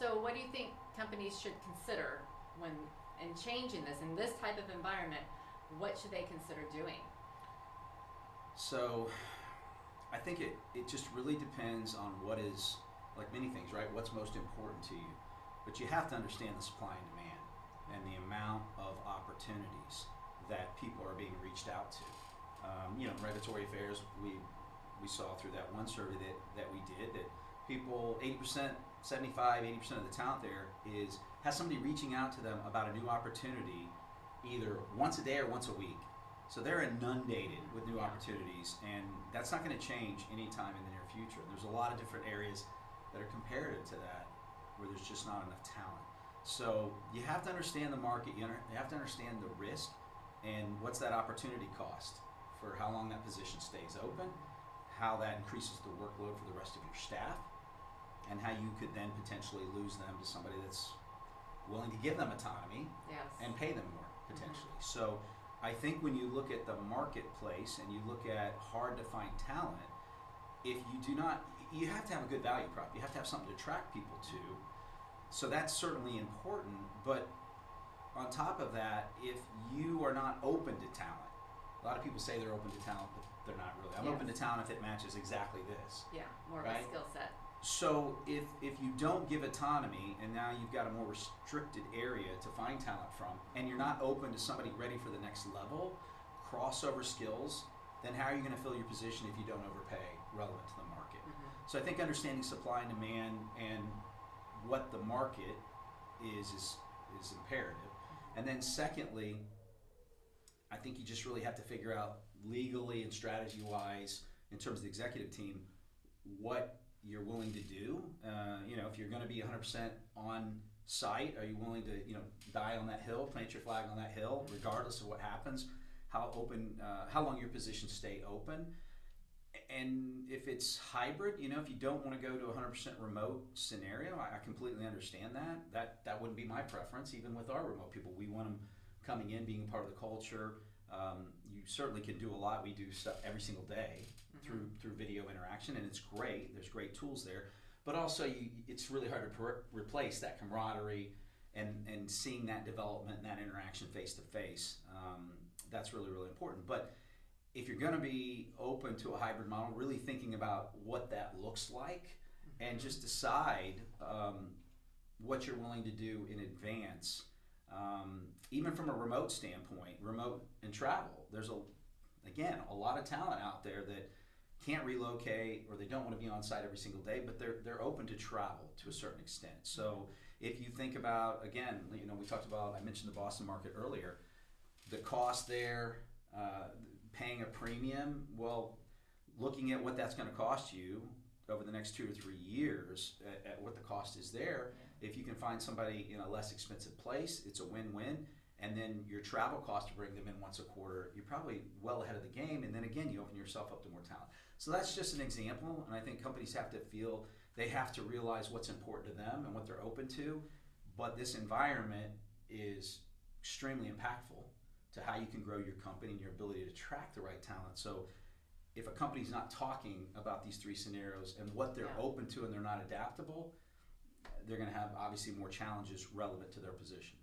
So what do you think companies should consider when in changing this, in this type of environment, what should they consider doing? So I think it just really depends on what is, like many things, right? What's most important to you. But you have to understand the supply and demand and the amount of opportunities that people are being reached out to. Regulatory affairs, we saw through that one survey that we did that people, 80%, 75, 80% of the talent there has somebody reaching out to them about a new opportunity either once a day or once a week. So they're inundated with new opportunities, and that's not going to change anytime in the near future. There's a lot of different areas that are comparative to that where there's just not enough talent. So you have to understand the market, you have to understand the risk and what's that opportunity cost for how long that position stays open, how that increases the workload for the rest of your staff, and how you could then potentially lose them to somebody that's willing to give them autonomy and pay them more potentially. So I think when you look at the marketplace and you look at hard to find talent, if you do not, you have to have a good value prop. You have to have something to attract people to. So that's certainly important. But on top of that, if you are not open to talent, a lot of people say they're open to talent, but they're not really. I'm open to talent if it matches exactly this. Yeah, more of a skill set. So if you don't give autonomy and now you've got a more restricted area to find talent from, and you're not open to somebody ready for the next level, crossover skills, then how are you going to fill your position if you don't overpay relevant to the market? So I think understanding supply and demand and what the market is imperative. And then secondly, I think you just really have to figure out legally and strategy-wise, in terms of the executive team, what you're willing to do. If you're going to be 100% on site, are you willing to, die on that hill, plant your flag on that hill, regardless of what happens? How long your positions stay open? And if it's hybrid, if you don't want to go to a 100% remote scenario, I completely understand that. That wouldn't be my preference, even with our remote people. We want them coming in, being a part of the culture. You certainly can do a lot. We do stuff every single day through video interaction, and it's great. There's great tools there. But also, it's really hard to replace that camaraderie and seeing that development and that interaction face to face. That's really, really important. But if you're going to be open to a hybrid model, really thinking about what that looks like and just decide what you're willing to do in advance. Even from a remote standpoint, remote and travel, there's a lot of talent out there that can't relocate or they don't want to be on site every single day, but they're open to travel to a certain extent. So if you think about, again, we talked about, I mentioned the Boston market earlier, the cost there, paying a premium, well, looking at what that's going to cost you over the next 2 or 3 years at what the cost is there. If you can find somebody in a less expensive place, it's a win-win. And then your travel cost to bring them in once a quarter, you're probably well ahead of the game. And then again, you open yourself up to more talent. So that's just an example. And I think companies have to feel they have to realize what's important to them and what they're open to. But this environment is extremely impactful to how you can grow your company and your ability to attract the right talent. So if a company's not talking about these 3 scenarios and what they're open to and they're not adaptable, they're going to have obviously more challenges relevant to their position.